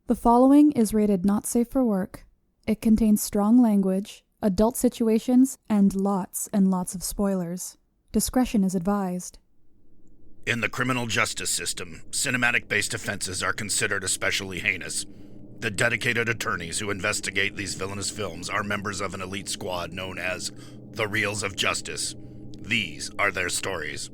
The following is rated not safe for work. It contains strong language, adult situations, and lots of spoilers. Discretion is advised. In the criminal justice system, cinematic-based offenses are considered especially heinous. The dedicated attorneys who investigate these villainous films are members of an elite squad known as the Reels of Justice. These are their stories.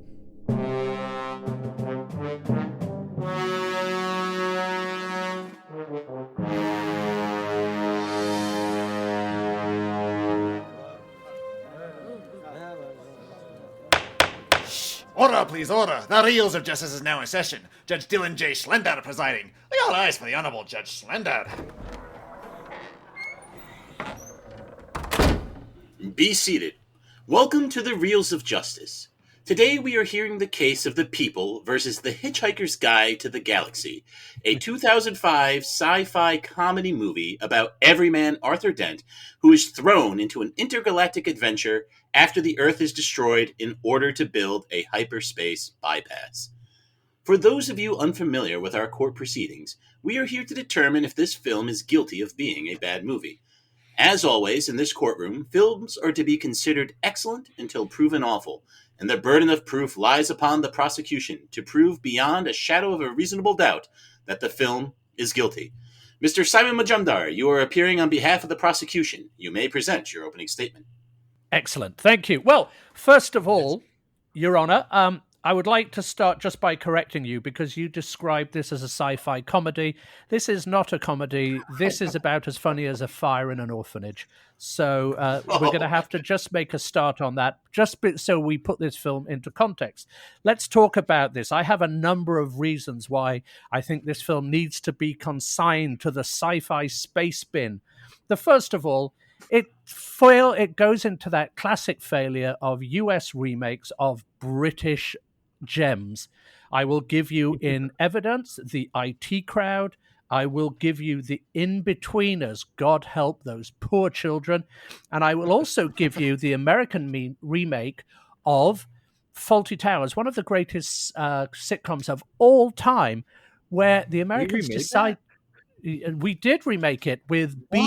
Order, please, order. The Reels of Justice is now in session. Judge Dylan J. Schlender presiding. All eyes for the Honorable Judge Schlender. Be seated. Welcome to the Reels of Justice. Today we are hearing the case of the People versus the Hitchhiker's Guide to the Galaxy, a 2005 sci-fi comedy movie about everyman Arthur Dent, who is thrown into an intergalactic adventure after the Earth is destroyed in order to build a hyperspace bypass. For those of you unfamiliar with our court proceedings, we are here to determine if this film is guilty of being a bad movie. As always, in this courtroom, films are to be considered excellent until proven awful, and the burden of proof lies upon the prosecution to prove beyond a shadow of a reasonable doubt that the film is guilty. Mr. Simon Majumdar, you are appearing on behalf of the prosecution. You may present your opening statement. Excellent. Thank you. Well, first of all, Your Honor, I would like to start just by correcting you because you described this as a sci-fi comedy. This is not a comedy. This is about as funny as a fire in an orphanage. So we're going to have to just make a start on that, so we put this film into context. Let's talk about this. I have a number of reasons why I think this film needs to be consigned to the sci-fi space bin. The first of all, it goes into that classic failure of US remakes of British gems. I will give you in evidence the IT Crowd. I will give you the In-Betweeners, God help those poor children. And I will also give you the American remake of Fawlty Towers, one of the greatest sitcoms of all time, where the Americans decide... We did remake it with B.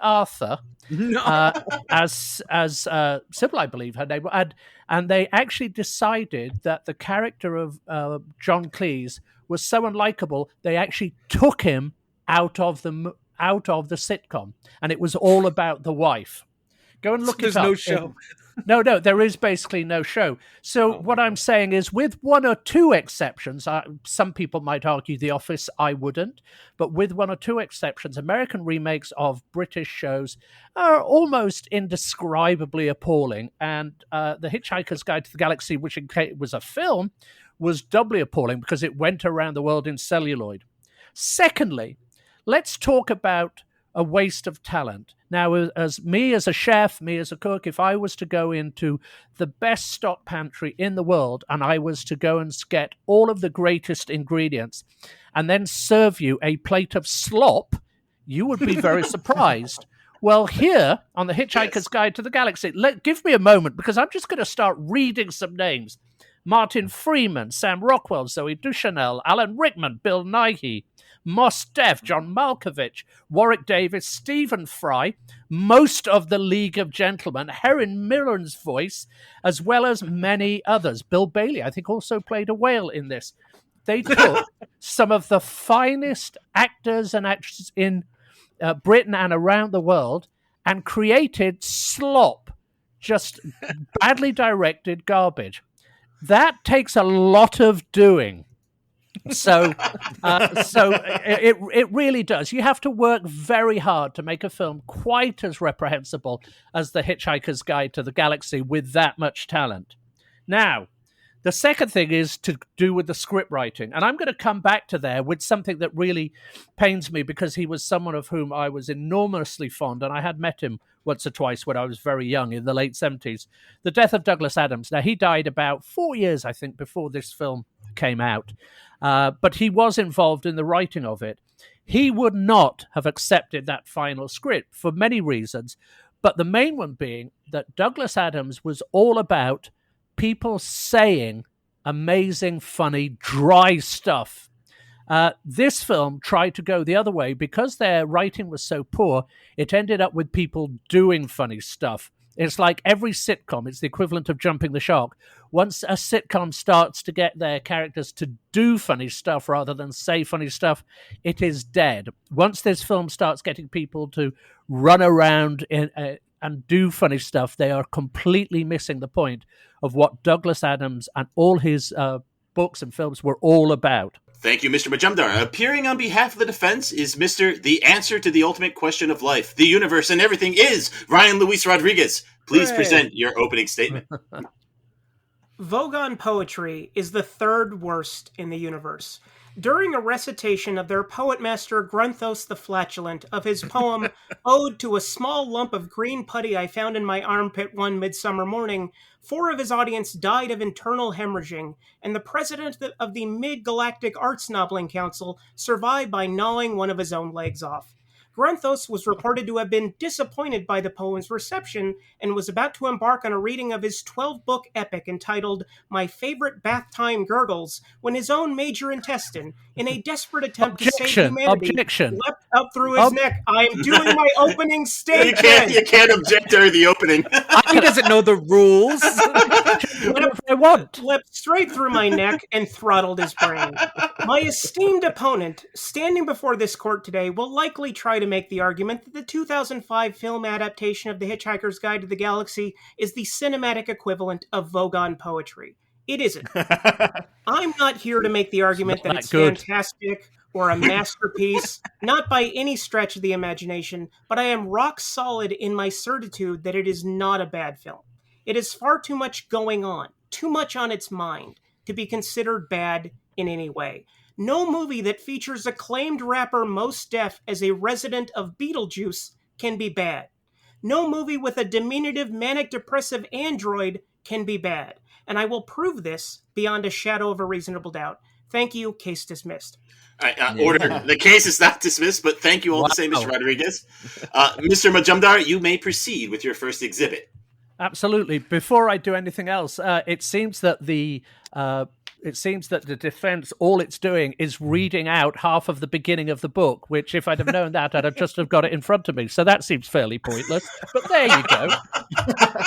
Arthur as Sybil, I believe her name, and they actually decided that the character of John Cleese was so unlikable they actually took him out of the sitcom, and it was all about the wife. Go and look it up. There's no show. No, there is basically no show. So what I'm saying is, with one or two exceptions, some people might argue The Office, I wouldn't, but with one or two exceptions, American remakes of British shows are almost indescribably appalling. And The Hitchhiker's Guide to the Galaxy, which was a film, was doubly appalling because it went around the world in celluloid. Secondly, let's talk about a waste of talent. Now, as a chef, me as a cook, if I was to go into the best stock pantry in the world and I was to go and get all of the greatest ingredients and then serve you a plate of slop, you would be very surprised. Well, here on The Hitchhiker's Guide to the Galaxy, give me a moment because I'm just going to start reading some names. Martin Freeman, Sam Rockwell, Zooey Deschanel, Alan Rickman, Bill Nighy, Mos Def, John Malkovich, Warwick Davis, Stephen Fry, most of the League of Gentlemen, Erin Miller's voice, as well as many others. Bill Bailey, I think, also played a whale in this. They took some of the finest actors and actresses in Britain and around the world and created slop, just badly directed garbage. That takes a lot of doing. So it really does. You have to work very hard to make a film quite as reprehensible as The Hitchhiker's Guide to the Galaxy with that much talent. Now, the second thing is to do with the script writing. And I'm going to come back to there with something that really pains me because he was someone of whom I was enormously fond, and I had met him once or twice when I was very young in the late 70s. The death of Douglas Adams. Now, he died about 4 years, I think, before this film came out. But he was involved in the writing of it. He would not have accepted that final script for many reasons, but the main one being that Douglas Adams was all about people saying amazing, funny, dry stuff. This film tried to go the other way. Because their writing was so poor, it ended up with people doing funny stuff. It's like every sitcom, it's the equivalent of jumping the shark. Once a sitcom starts to get their characters to do funny stuff rather than say funny stuff, it is dead. Once this film starts getting people to run around and do funny stuff, they are completely missing the point of what Douglas Adams and all his books and films were all about. Thank you, Mr. Majumdar. Appearing on behalf of the defense is Mr. The Answer to the Ultimate Question of Life, the Universe, and Everything is Ryan Luis Rodriguez. Please present your opening statement. Vogon poetry is the third worst in the universe. During a recitation of their poet master Grunthos the Flatulent of his poem Ode to a Small Lump of Green Putty I Found in My Armpit One Midsummer Morning, 4 of his audience died of internal hemorrhaging, and the president of the Mid-Galactic Arts Nobbling Council survived by gnawing one of his own legs off. Grunthos was reported to have been disappointed by the poem's reception and was about to embark on a reading of his 12-book epic entitled My Favorite Bath Time Gurgles when his own major intestine, in a desperate attempt to save humanity, leapt up through his neck. I am doing my opening statement. You can't object during the opening. He doesn't know the rules. Leapt straight through my neck and throttled his brain. My esteemed opponent, standing before this court today, will likely try to make the argument that the 2005 film adaptation of The Hitchhiker's Guide to the Galaxy is the cinematic equivalent of Vogon poetry. It isn't. I'm not here to make the argument that it's fantastic or a masterpiece, not by any stretch of the imagination, but I am rock solid in my certitude that it is not a bad film. It has far too much going on, too much on its mind, to be considered bad in any way. No movie that features acclaimed rapper Mos Def as a resident of Beetlejuice can be bad. No movie with a diminutive manic-depressive android can be bad. And I will prove this beyond a shadow of a reasonable doubt. Thank you. Case dismissed. All right, order. The case is not dismissed, but thank you all the same, Mr. Rodriguez. Mr. Majumdar, you may proceed with your first exhibit. Absolutely. Before I do anything else, it seems that the defense, all it's doing is reading out half of the beginning of the book, which if I'd have known that, I'd have just have got it in front of me. So that seems fairly pointless. But there you go.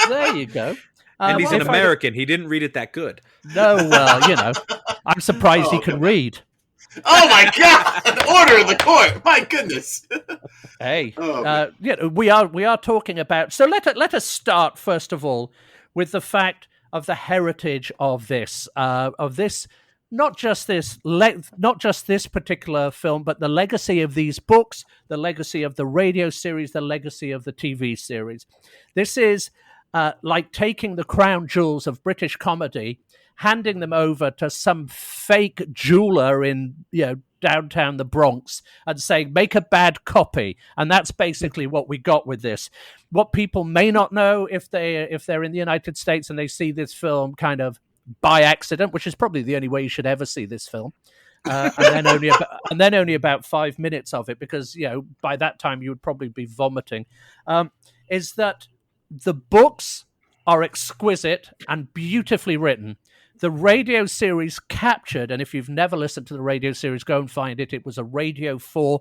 There you go. And he's an American. He didn't read it that good. No, well, I'm surprised he can read. Oh my God! Order in the court. My goodness. Hey, we are talking about. So let us start first of all with the fact of the heritage of this, not just this particular film, but the legacy of these books, the legacy of the radio series, the legacy of the TV series. This is like taking the crown jewels of British comedy, handing them over to some fake jeweler in downtown the Bronx and saying, make a bad copy. And that's basically what we got with this. What people may not know if they're in the United States and they see this film kind of by accident, which is probably the only way you should ever see this film, and then only about 5 minutes of it, because by that time you would probably be vomiting, is that the books are exquisite and beautifully written. The radio series captured, and if you've never listened to the radio series, go and find it. It was a Radio 4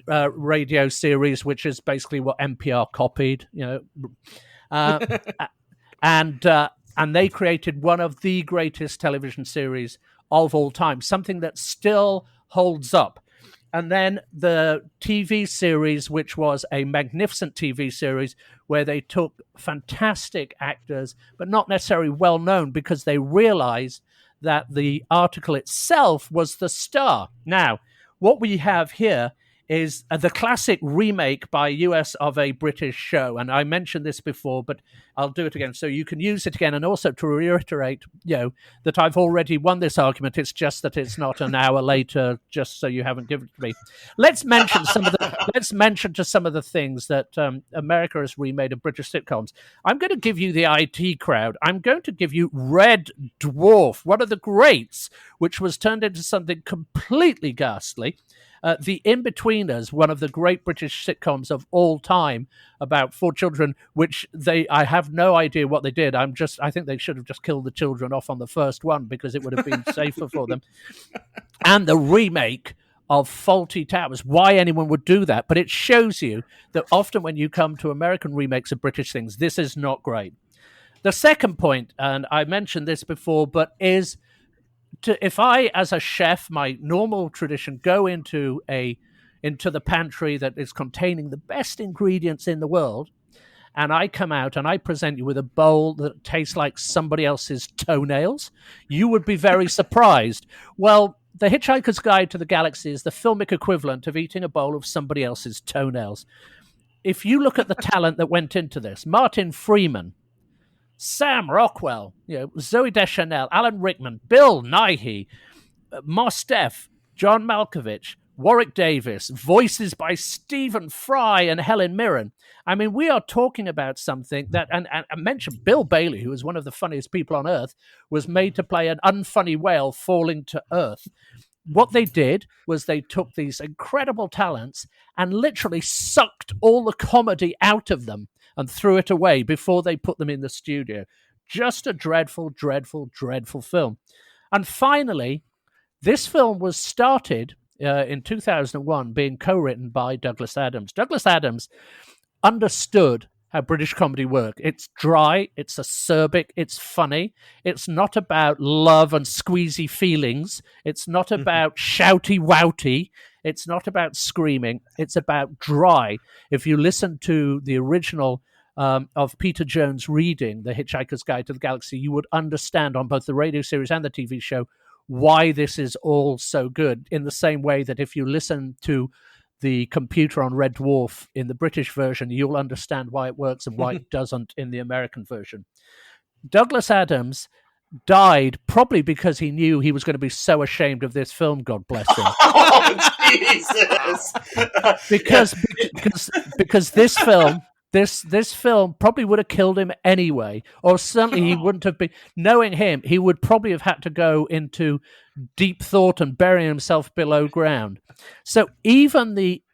radio series, which is basically what NPR copied, and they created one of the greatest television series of all time, something that still holds up. And then the TV series, which was a magnificent TV series where they took fantastic actors, but not necessarily well known, because they realized that the article itself was the star. Now, what we have here is the classic remake by US of a British show. And I mentioned this before, but I'll do it again so you can use it again. And also to reiterate, that I've already won this argument. It's just that it's not an hour later, just so you haven't given it to me. Let's mention some of the things that America has remade of British sitcoms. I'm going to give you the IT Crowd. I'm going to give you Red Dwarf, one of the greats, which was turned into something completely ghastly. The In-Betweeners, one of the great British sitcoms of all time, about 4 children, which I have have no idea what they did. I think they should have just killed the children off on the first one because it would have been safer for them. And the remake of Faulty Towers, why anyone would do that. But it shows you that often when you come to American remakes of British things, this is not great. The second point, and I mentioned this before, but is if I, as a chef, my normal tradition, go into the pantry that is containing the best ingredients in the world, and I come out and I present you with a bowl that tastes like somebody else's toenails, you would be very surprised. Well, The Hitchhiker's Guide to the Galaxy is the filmic equivalent of eating a bowl of somebody else's toenails. If you look at the talent that went into this, Martin Freeman, Sam Rockwell, Zooey Deschanel, Alan Rickman, Bill Nighy, Mos Def, John Malkovich, Warwick Davis, voices by Stephen Fry and Helen Mirren. I mean, we are talking about something that, and I mentioned Bill Bailey, who is one of the funniest people on earth, was made to play an unfunny whale falling to earth. What they did was they took these incredible talents and literally sucked all the comedy out of them and threw it away before they put them in the studio. Just a dreadful, dreadful, dreadful film. And finally, this film was started in 2001 being co-written by Douglas Adams. Douglas Adams understood how British comedy worked. It's dry, it's acerbic, it's funny. It's not about love and squeezy feelings. It's not about shouty wouty. It's not about screaming. It's about dry. If you listen to the original of Peter Jones reading The Hitchhiker's Guide to the Galaxy, you would understand on both the radio series and the TV show why this is all so good, in the same way that if you listen to the computer on Red Dwarf in the British version, you'll understand why it works and why it doesn't in the American version. Douglas Adams died probably because he knew he was going to be so ashamed of this film, God bless him. Oh, Jesus! because this film... This film probably would have killed him anyway, or certainly he wouldn't have been. Knowing him, he would probably have had to go into deep thought and bury himself below ground. So even the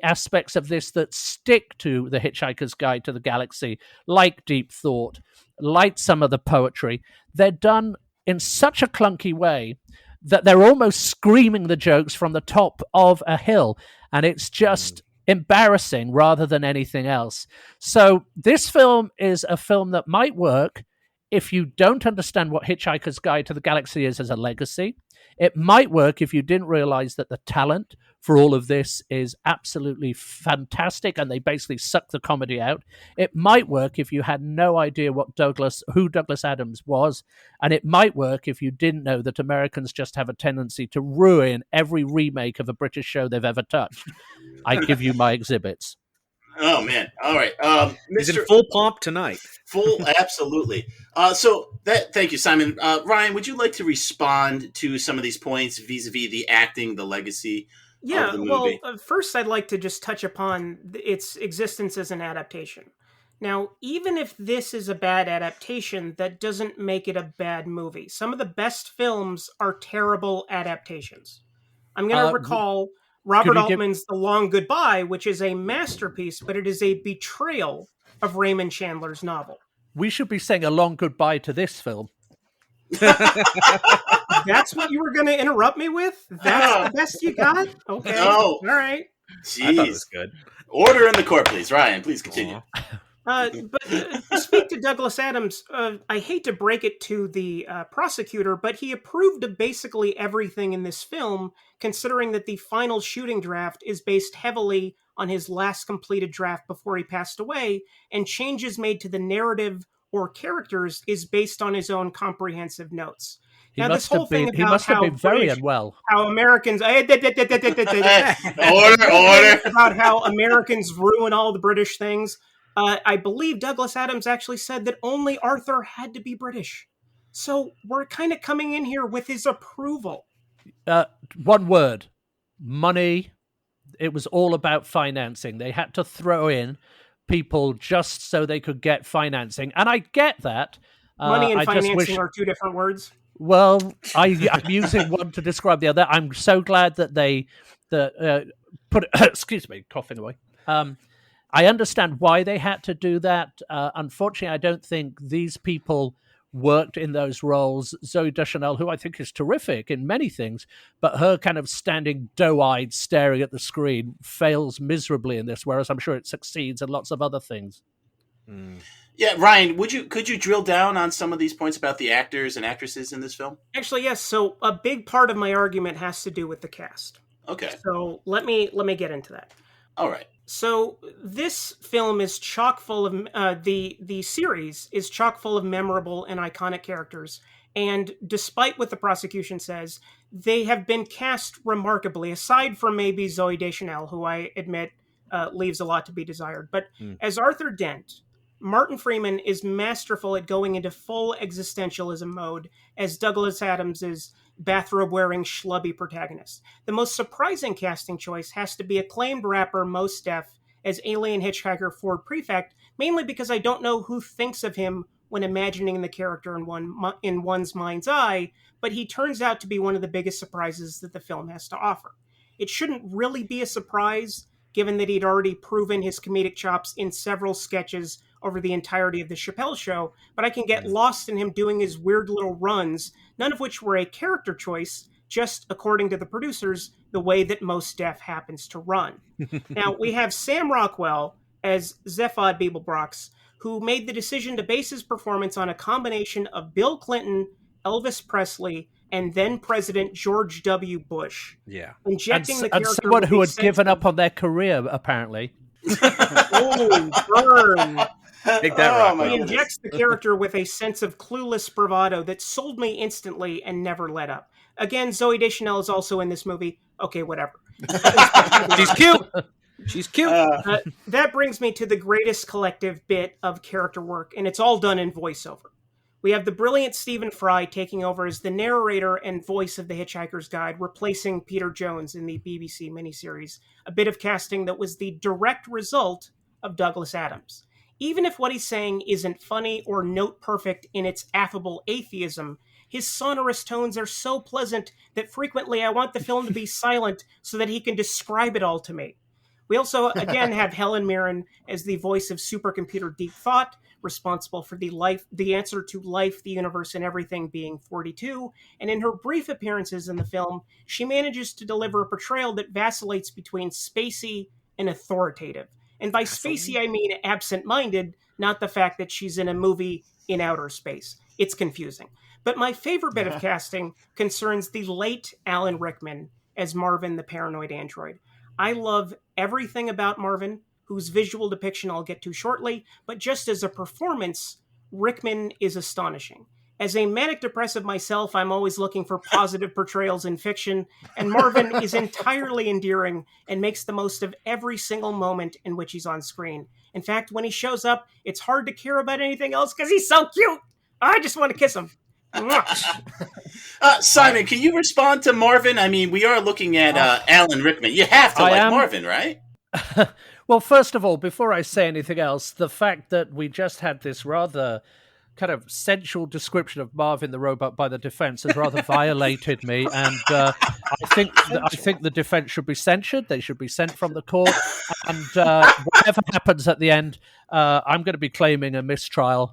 aspects of this that stick to The Hitchhiker's Guide to the Galaxy, like deep thought, like some of the poetry, they're done in such a clunky way that they're almost screaming the jokes from the top of a hill, and it's just embarrassing rather than anything else. So this film is a film that might work if you don't understand what Hitchhiker's Guide to the Galaxy is as a legacy. It might work if you didn't realize that the talent for all of this is absolutely fantastic and they basically suck the comedy out. It might work if you had no idea who Douglas Adams was, and it might work if you didn't know that Americans just have a tendency to ruin every remake of a British show they've ever touched. I give you my exhibits. Oh man! All right, He's in full pomp tonight. Absolutely. Thank you, Simon. Ryan, would you like to respond to some of these points vis-a-vis the acting, the legacy? Yeah, of the movie? well, first I'd like to just touch upon its existence as an adaptation. Now, even if this is a bad adaptation, that doesn't make it a bad movie. Some of the best films are terrible adaptations. I'm going to recall Robert Altman's The Long Goodbye, which is a masterpiece, but it is a betrayal of Raymond Chandler's novel. We should be saying a long goodbye to this film. That's what you were going to interrupt me with? That's the best you got? Okay. No. All right. Jeez. I thought it was good. Order in the court, please. Ryan, please continue. But to speak to Douglas Adams, I hate to break it to the prosecutor, but he approved of basically everything in this film, considering that the final shooting draft is based heavily on his last completed draft before he passed away, and changes made to the narrative or characters is based on his own comprehensive notes. He must have been very unwell. How Americans Order. about how Americans ruin all the British things. I believe Douglas Adams actually said that only Arthur had to be British. So we're kind of coming in here with his approval. One word: money. It was all about financing. They had to throw in people just so they could get financing, and I get that. Money and financing are two different words. Well, I'm using one to describe the other. I'm so glad that they put. Excuse me, coughing away. I understand why they had to do that. Unfortunately, I don't think these people worked in those roles. Zooey Deschanel, who I think is terrific in many things, but her kind of standing doe-eyed staring at the screen fails miserably in this, whereas I'm sure it succeeds in lots of other things. Yeah, Ryan, could you drill down on some of these points about the actors and actresses in this film? Actually, yes. So a big part of my argument has to do with the cast. Okay. So let me get into that. All right. So this film is chock full of the series is chock full of memorable and iconic characters, and despite what the prosecution says, they have been cast remarkably. Aside from maybe Zooey Deschanel, who I admit leaves a lot to be desired, but as Arthur Dent, Martin Freeman is masterful at going into full existentialism mode as Douglas Adams' bathrobe-wearing schlubby protagonist. The most surprising casting choice has to be acclaimed rapper Mos Def as alien hitchhiker Ford Prefect, mainly because I don't know who thinks of him when imagining the character in one's mind's eye, but he turns out to be one of the biggest surprises that the film has to offer. It shouldn't really be a surprise, given that he'd already proven his comedic chops in several sketches over the entirety of the Chappelle Show, but I can get lost in him doing his weird little runs, none of which were a character choice, just, according to the producers, the way that Mos Def happens to run. Now, we have Sam Rockwell as Zephod Beeblebrox, who made the decision to base his performance on a combination of Bill Clinton, Elvis Presley, and then President George W. Bush. Yeah. Injecting the And character someone who with had given up on their career, apparently. Oh, burn. Take that, Rockwell. He injects the character with a sense of clueless bravado that sold me instantly and never let up. Again, Zooey Deschanel is also in this movie. Okay, whatever. She's cute. She's cute. That brings me to the greatest collective bit of character work, and it's all done in voiceover. We have the brilliant Stephen Fry taking over as the narrator and voice of The Hitchhiker's Guide, replacing Peter Jones in the BBC miniseries, a bit of casting that was the direct result of Douglas Adams. Even if what he's saying isn't funny or note perfect in its affable atheism, his sonorous tones are so pleasant that frequently I want the film to be silent so that he can describe it all to me. We also, again, have Helen Mirren as the voice of supercomputer Deep Thought, responsible for the answer to life, the universe, and everything being 42. And in her brief appearances in the film, she manages to deliver a portrayal that vacillates between spacey and authoritative. And by spacey, I mean absent-minded, not the fact that she's in a movie in outer space. It's confusing. But my favorite bit of casting concerns the late Alan Rickman as Marvin the Paranoid Android. I love everything about Marvin, whose visual depiction I'll get to shortly, but just as a performance, Rickman is astonishing. As a manic depressive myself, I'm always looking for positive portrayals in fiction, and Marvin is entirely endearing and makes the most of every single moment in which he's on screen. In fact, when he shows up, it's hard to care about anything else because he's so cute. I just want to kiss him. Simon, can you respond to Marvin? I mean, we are looking at Alan Rickman. You have to like Marvin, right? Well, first of all, before I say anything else, the fact that we just had this rather kind of sensual description of Marvin the robot by the defense has rather violated me, and I think the defense should be censured. They should be sent from the court, and whatever happens at the end, I'm going to be claiming a mistrial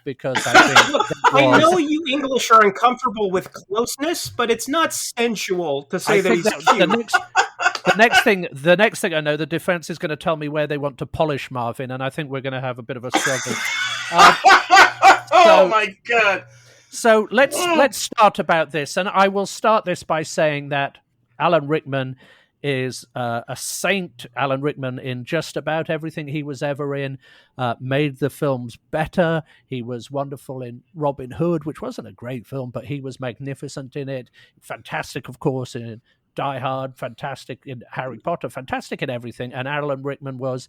because I think. Look, I know you English are uncomfortable with closeness, but it's not sensual to say that he's cute. The next thing I know, the defense is going to tell me where they want to polish Marvin, and I think we're going to have a bit of a struggle. Oh my God! So let's start about this, and I will start this by saying that Alan Rickman is a saint. Alan Rickman, in just about everything he was ever in, made the films better. He was wonderful in Robin Hood, which wasn't a great film, but he was magnificent in it. Fantastic, of course, in Die Hard, fantastic in Harry Potter, fantastic in everything, and Alan Rickman was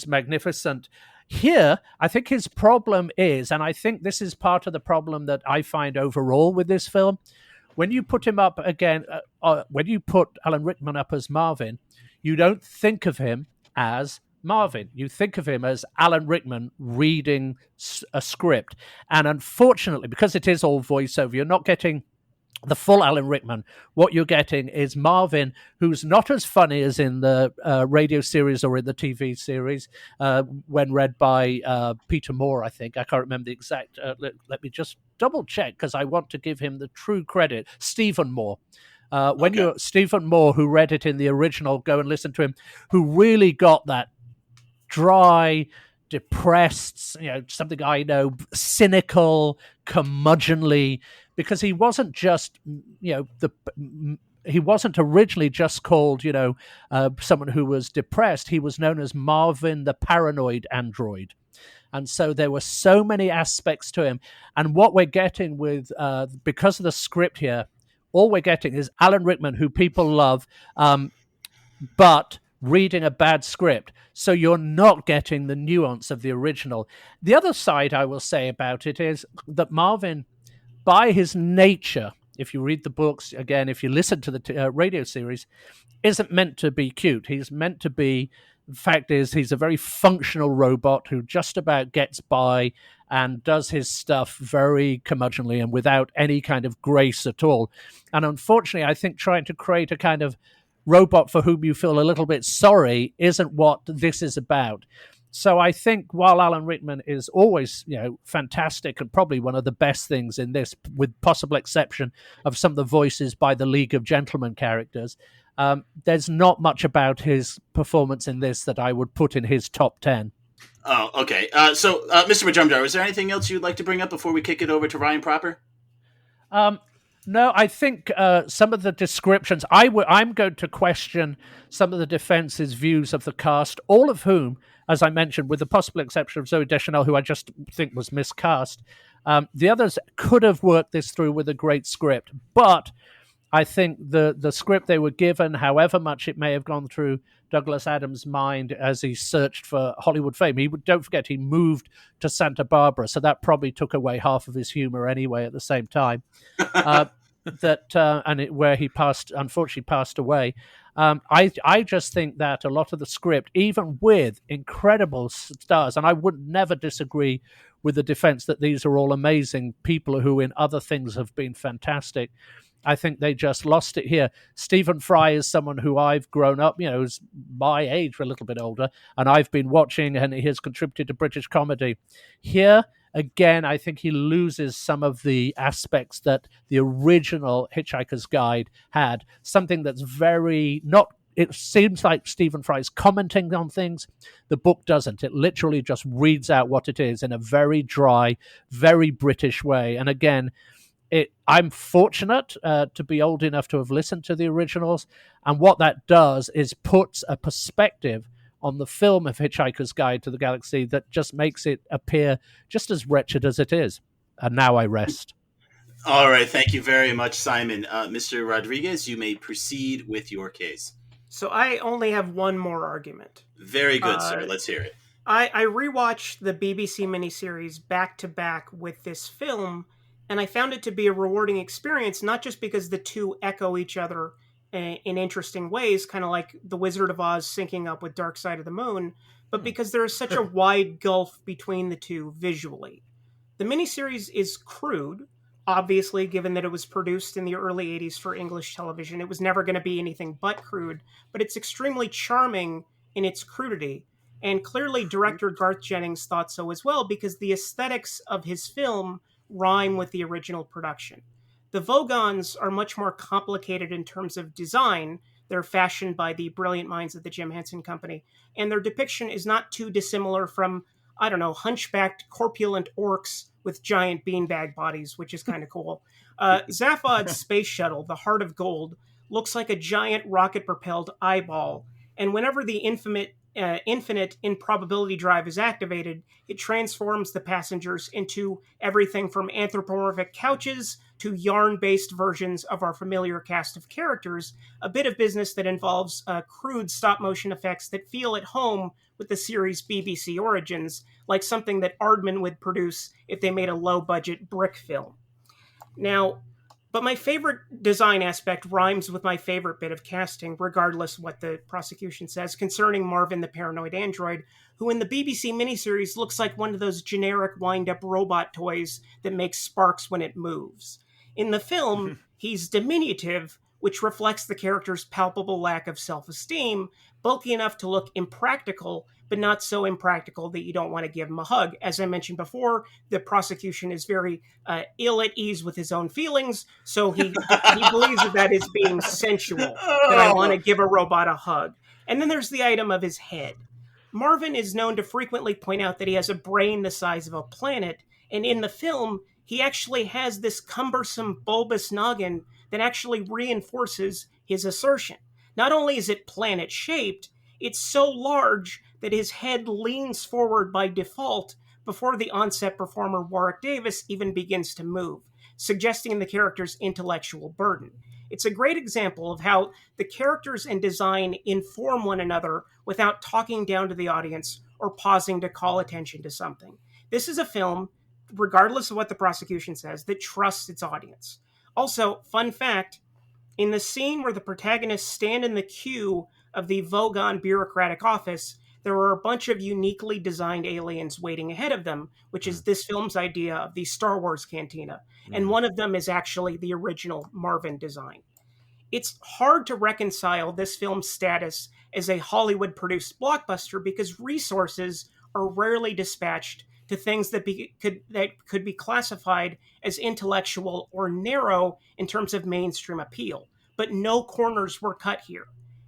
magnificent. Here, I think his problem is, and I think this is part of the problem that I find overall with this film, when you put him up again, when you put Alan Rickman up as Marvin, you don't think of him as Marvin. You think of him as Alan Rickman reading a script. And unfortunately, because it is all voiceover, you're not getting the full Alan Rickman, what you're getting is Marvin, who's not as funny as in the radio series or in the TV series, when read by Peter Moore, I think. I can't remember the exact. Let me just double check, because I want to give him the true credit. Stephen Moore. When Okay. you're Stephen Moore, who read it in the original, go and listen to him, who really got that dry, depressed, something I know, cynical, curmudgeonly, because he wasn't just, he wasn't originally just called, someone who was depressed. He was known as Marvin the Paranoid Android. And so there were so many aspects to him. And what we're getting with, because of the script here, all we're getting is Alan Rickman, who people love, but reading a bad script. So you're not getting the nuance of the original. The other side I will say about it is that Marvin, by his nature, if you read the books, again, if you listen to the radio series, isn't meant to be cute. He's meant to be, the fact is, he's a very functional robot who just about gets by and does his stuff very curmudgeonly and without any kind of grace at all. And unfortunately, I think trying to create a kind of robot for whom you feel a little bit sorry isn't what this is about. So I think while Alan Rickman is always, fantastic and probably one of the best things in this, with possible exception of some of the voices by the League of Gentlemen characters, there's not much about his performance in this that I would put in his top 10. Oh, okay. So, Mr. Majumdar, is there anything else you'd like to bring up before we kick it over to Ryan Proper? No, I think some of the descriptions, I'm going to question some of the defense's views of the cast, all of whom, as I mentioned, with the possible exception of Zooey Deschanel, who I just think was miscast, the others could have worked this through with a great script. But I think the script they were given, however much it may have gone through Douglas Adams' mind as he searched for Hollywood fame, don't forget he moved to Santa Barbara, so that probably took away half of his humor anyway at the same time. Where he unfortunately passed away. I just think that a lot of the script, even with incredible stars, and I would never disagree with the defense that these are all amazing people who in other things have been fantastic, I think they just lost it here. Stephen Fry is someone who I've grown up, is my age, or a little bit older, and I've been watching, and he has contributed to British comedy. Here, again, I think he loses some of the aspects that the original Hitchhiker's Guide had. Something that's it seems like Stephen Fry's commenting on things. The book doesn't. It literally just reads out what it is in a very dry, very British way. And again, I'm fortunate to be old enough to have listened to the originals. And what that does is puts a perspective on the film of Hitchhiker's Guide to the Galaxy that just makes it appear just as wretched as it is. And now I rest. All right. Thank you very much, Simon. Mr. Rodriguez, you may proceed with your case. So I only have one more argument. Very good, sir. Let's hear it. I rewatched the BBC miniseries back to back with this film, and I found it to be a rewarding experience, not just because the two echo each other in interesting ways, kind of like The Wizard of Oz syncing up with Dark Side of the Moon, but because there is such a wide gulf between the two visually. The miniseries is crude, obviously, given that it was produced in the early 80s for English television. It was never going to be anything but crude, but it's extremely charming in its crudity. And clearly director Garth Jennings thought so as well, because the aesthetics of his film rhyme with the original production. The Vogons are much more complicated in terms of design. They're fashioned by the brilliant minds of the Jim Henson Company, and their depiction is not too dissimilar from, hunchbacked, corpulent orcs with giant beanbag bodies, which is kind of cool. Zaphod's space shuttle, the Heart of Gold, looks like a giant rocket-propelled eyeball, and whenever the infinite improbability drive is activated, it transforms the passengers into everything from anthropomorphic couches to yarn-based versions of our familiar cast of characters, a bit of business that involves crude stop-motion effects that feel at home with the series' BBC origins, like something that Aardman would produce if they made a low-budget brick film. Now, but my favorite design aspect rhymes with my favorite bit of casting, regardless what the prosecution says, concerning Marvin the Paranoid Android, who in the BBC miniseries looks like one of those generic wind-up robot toys that makes sparks when it moves. In the film, he's diminutive, which reflects the character's palpable lack of self-esteem, bulky enough to look impractical, but not so impractical that you don't want to give him a hug. As I mentioned before, the prosecution is very ill at ease with his own feelings, so he believes that is being sensual, that I want to give a robot a hug. And then there's the item of his head. Marvin is known to frequently point out that he has a brain the size of a planet, and in the film, he actually has this cumbersome bulbous noggin that actually reinforces his assertion. Not only is it planet-shaped, it's so large that his head leans forward by default before the on-set performer Warwick Davis even begins to move, suggesting the character's intellectual burden. It's a great example of how the characters and design inform one another without talking down to the audience or pausing to call attention to something. This is a film, regardless of what the prosecution says, that trusts its audience. Also, fun fact, in the scene where the protagonists stand in the queue of the Vogon bureaucratic office, there are a bunch of uniquely designed aliens waiting ahead of them, which is this film's idea of the Star Wars cantina. And one of them is actually the original Marvin design. It's hard to reconcile this film's status as a Hollywood-produced blockbuster because resources are rarely dispatched to things that could be classified as intellectual or narrow in terms of mainstream appeal. But no corners were cut here.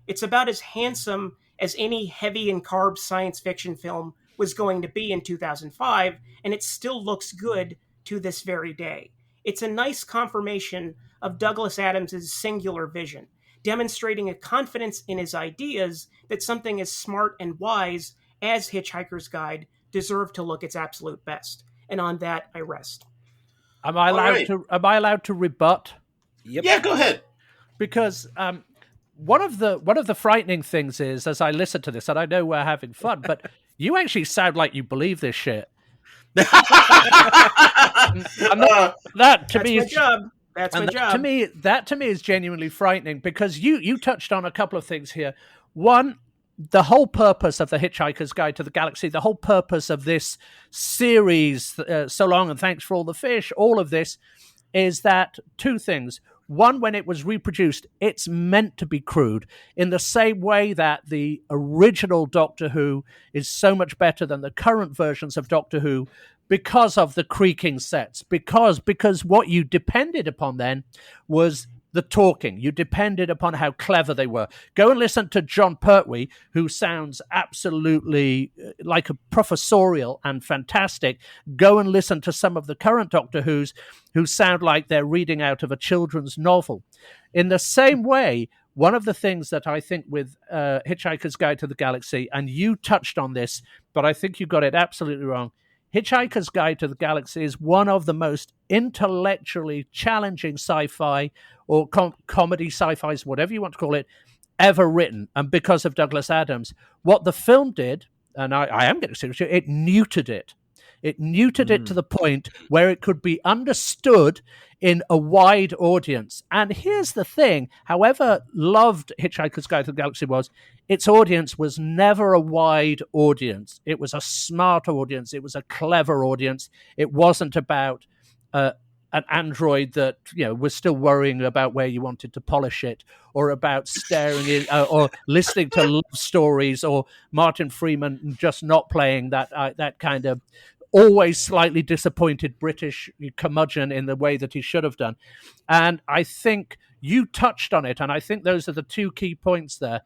It's about as handsome as any heavy and carb science fiction film was going to be in 2005, and it still looks good to this very day. It's a nice confirmation of Douglas Adams' singular vision, demonstrating a confidence in his ideas that something as smart and wise as Hitchhiker's Guide deserved to look its absolute best. And on that, I rest. Am I allowed to rebut? Yep. Yeah, go ahead. Because one of the frightening things is, as I listen to this, and I know we're having fun, but you actually sound like you believe this shit. That's my job. That's my job. To me is genuinely frightening because you touched on a couple of things here. One, the whole purpose of the Hitchhiker's Guide to the Galaxy, the whole purpose of this series, So Long and Thanks for All the Fish, all of this is that two things. One, when it was reproduced, it's meant to be crude in the same way that the original Doctor Who is so much better than the current versions of Doctor Who because of the creaking sets, because what you depended upon then was the talking. You depended upon how clever they were. Go and listen to John Pertwee, who sounds absolutely like a professorial and fantastic. Go and listen to some of the current Doctor Who's who sound like they're reading out of a children's novel. In the same way, one of the things that I think with Hitchhiker's Guide to the Galaxy, and you touched on this, but I think you got it absolutely wrong, Hitchhiker's Guide to the Galaxy is one of the most intellectually challenging sci-fi or comedy sci-fis, whatever you want to call it, ever written. And because of Douglas Adams, what the film did, and I am getting serious, it neutered it. It neutered it to the point where it could be understood in a wide audience. And here's the thing, however loved Hitchhiker's Guide to the Galaxy was, its audience was never a wide audience. It was a smart audience. It was a clever audience. It wasn't about an android that was still worrying about where you wanted to polish it, or about staring in, or listening to love stories, or Martin Freeman just not playing that kind of always slightly disappointed British curmudgeon in the way that he should have done. And I think you touched on it, and I think those are the two key points there.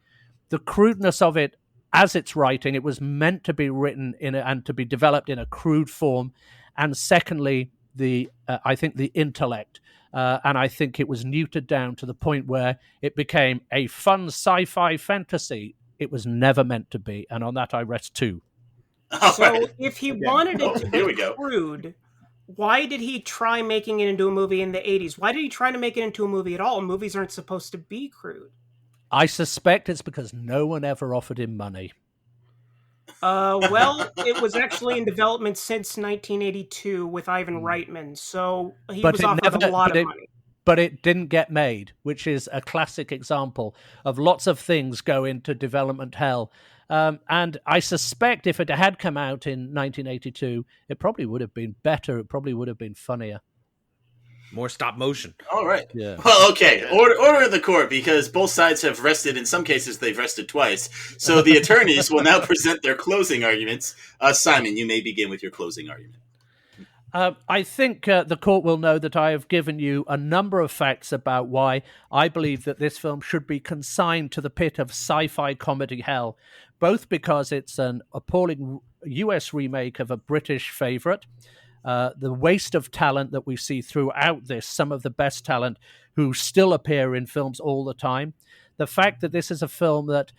The crudeness of it as it's writing, it was meant to be written and to be developed in a crude form. And secondly, I think the intellect. And I think it was neutered down to the point where it became a fun sci-fi fantasy. It was never meant to be. And on that, I rest too. So if he wanted it to be crude, why did he try making it into a movie in the 80s? Why did he try to make it into a movie at all? Movies aren't supposed to be crude. I suspect it's because no one ever offered him money. Well, it was actually in development since 1982 with Ivan Reitman, so he was offered a lot of money. But it didn't get made, which is a classic example of lots of things go into development hell. And I suspect if it had come out in 1982, it probably would have been better. It probably would have been funnier. More stop motion. All right. Yeah. Well, okay. Order of the court, because both sides have rested. In some cases, they've rested twice. So the attorneys will now present their closing arguments. Simon, you may begin with your closing argument. I think the court will know that I have given you a number of facts about why I believe that this film should be consigned to the pit of sci-fi comedy hell, both because it's an appalling US remake of a British favourite, the waste of talent that we see throughout this, some of the best talent who still appear in films all the time, the fact that this is a film that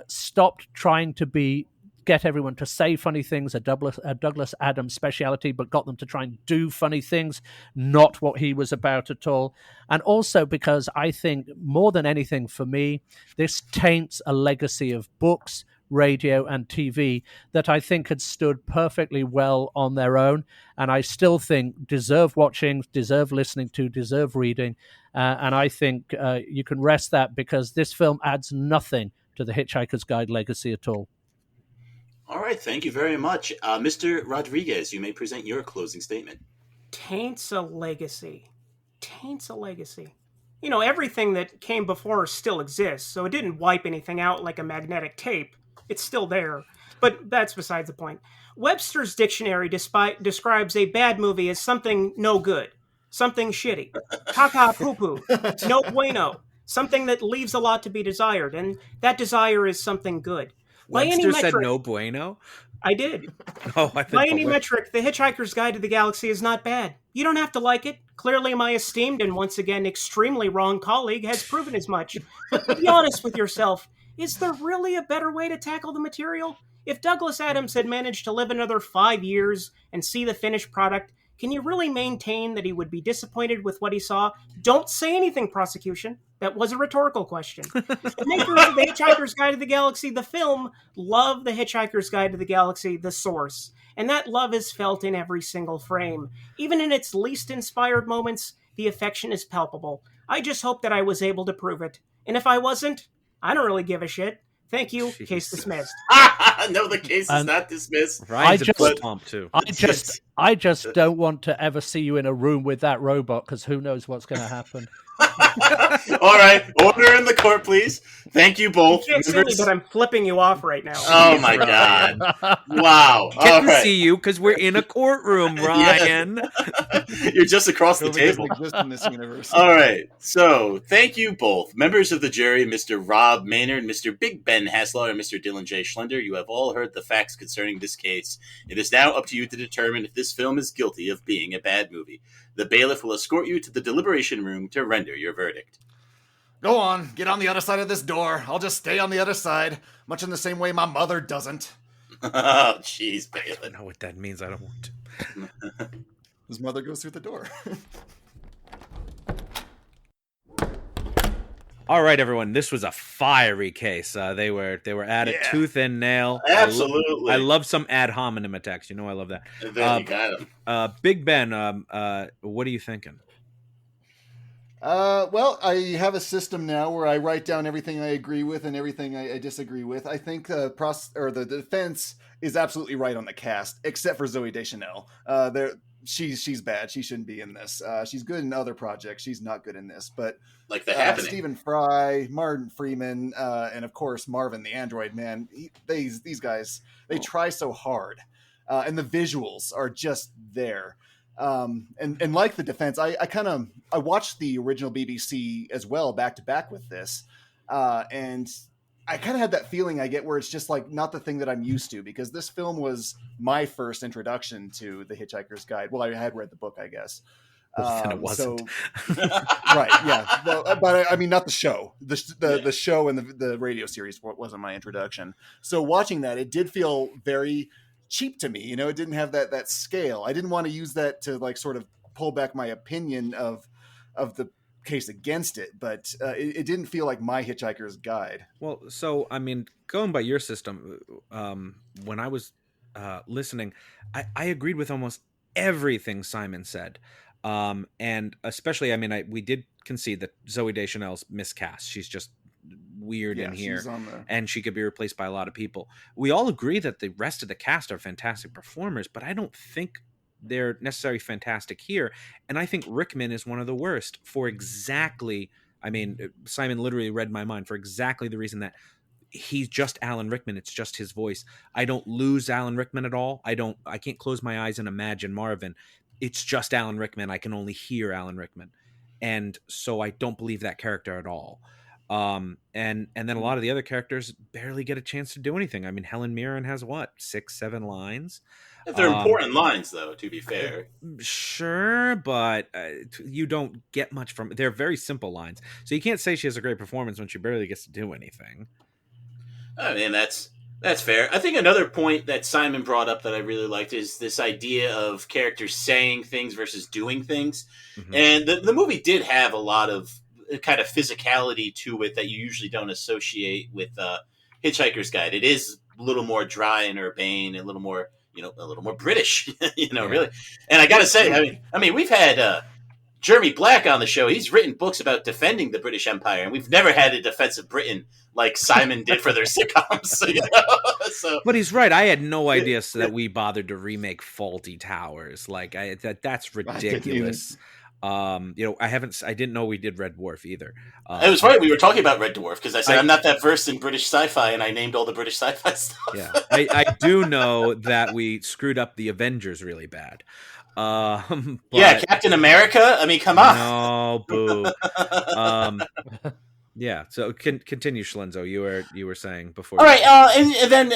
stopped trying to get everyone to say funny things, a Douglas Adams speciality, but got them to try and do funny things, not what he was about at all. And also because I think, more than anything for me, this taints a legacy of books, radio, and TV that I think had stood perfectly well on their own, and I still think deserve watching, deserve listening to, deserve reading, and I think you can rest that, because this film adds nothing to the Hitchhiker's Guide legacy at all. All right, thank you very much. Mr. Rodriguez, you may present your closing statement. Taints a legacy. Taints a legacy. You know, everything that came before still exists, so it didn't wipe anything out like a magnetic tape. It's still there. But that's besides the point. Webster's dictionary describes a bad movie as something no good, something shitty, caca poo-poo, no bueno, something that leaves a lot to be desired, and that desire is something good. Webster said no bueno? I did. Oh, I think By any metric, The Hitchhiker's Guide to the Galaxy is not bad. You don't have to like it. Clearly, my esteemed and once again extremely wrong colleague has proven as much. But be honest with yourself. Is there really a better way to tackle the material? If Douglas Adams had managed to live another 5 years and see the finished product, can you really maintain that he would be disappointed with what he saw? Don't say anything, prosecution. That was a rhetorical question. The makers of The Hitchhiker's Guide to the Galaxy, the film, love The Hitchhiker's Guide to the Galaxy, the source. And that love is felt in every single frame. Even in its least inspired moments, the affection is palpable. I just hope that I was able to prove it. And if I wasn't, I don't really give a shit. Thank you. Jesus. Case dismissed. No, the case is not dismissed. Ryan's a fist pump too. I just don't want to ever see you in a room with that robot, because who knows what's going to happen. All right, order in the court, please. Thank you both. You can't see me, but I'm flipping you off right now. Oh my God! Wow. Can't see you because we're in a courtroom, Ryan. You're just across the table. Exist in this universe. All right. So, thank you both, members of the jury, Mr. Robb Maynard, Mr. Big Ben Haslar, and Mr. Dylan J. Schlender. You have all heard the facts concerning this case. It is now up to you to determine if this film is guilty of being a bad movie. The bailiff will escort you to the deliberation room to render your verdict. Go on, get on the other side of this door. I'll just stay on the other side, much in the same way my mother doesn't. Oh, jeez, I bailiff. don't know what that means. I don't want to. His mother goes through the door. All right, everyone. This was a fiery case. They were at it tooth and nail. Absolutely. I love some ad hominem attacks. You know I love that. And then you got him. Big Ben, what are you thinking? Well, I have a system now where I write down everything I agree with and everything I disagree with. I think the defense is absolutely right on the cast, except for Zooey Deschanel. She's bad. She shouldn't be in this. She's good in other projects. She's not good in this. But like The Happening. Stephen Fry, Martin Freeman, and of course Marvin the Android Man. These guys, they try so hard, and the visuals are just there. And like the defense, I watched the original BBC as well, back to back with this, and I kind of had that feeling I get where it's just like not the thing that I'm used to, because this film was my first introduction to The Hitchhiker's Guide. Well, I had read the book, I guess. Then it wasn't. Right, yeah. Well, but I mean, not the show. The show and the radio series wasn't my introduction. So watching that, it did feel very cheap to me. You know, it didn't have that scale. I didn't want to use that to like sort of pull back my opinion of the case against it, but it didn't feel like my Hitchhiker's Guide. Well, so I mean, going by your system, when I was listening, I agreed with almost everything Simon said, and especially, I mean, we did concede that Zooey Deschanel's miscast. She's just weird in here, and she could be replaced by a lot of people. We all agree that the rest of the cast are fantastic performers, but I don't think they're necessarily fantastic here. And I think Rickman is one of the worst for exactly, I mean, Simon literally read my mind, for exactly the reason that he's just Alan Rickman. It's just his voice. I don't lose Alan Rickman at all. I can't close my eyes and imagine Marvin. It's just Alan Rickman. I can only hear Alan Rickman. And so I don't believe that character at all. And then a lot of the other characters barely get a chance to do anything. I mean, Helen Mirren has what, 6-7 lines? They're important lines, though, to be fair. Sure, but you don't get much from. They're very simple lines, so you can't say she has a great performance when she barely gets to do anything. I mean, that's fair. I think another point that Simon brought up that I really liked is this idea of characters saying things versus doing things. Mm-hmm. And the movie did have a lot of kind of physicality to it that you usually don't associate with Hitchhiker's Guide. It is a little more dry and urbane, and a little more British, really. And I got to say, I mean, we've had Jeremy Black on the show. He's written books about defending the British Empire, and we've never had a defense of Britain like Simon did for their sitcoms. So, but he's right. I had no idea that we bothered to remake Faulty Towers. Like that's ridiculous. I didn't know we did Red Dwarf either. It was right. We were talking about Red Dwarf because I said I'm not that versed in British sci-fi, and I named all the British sci-fi stuff. Yeah, I do know that we screwed up the Avengers really bad. Yeah, Captain America. I mean, come on. No, boo. Yeah. So continue, Schlenzo. You were saying before. All right. And then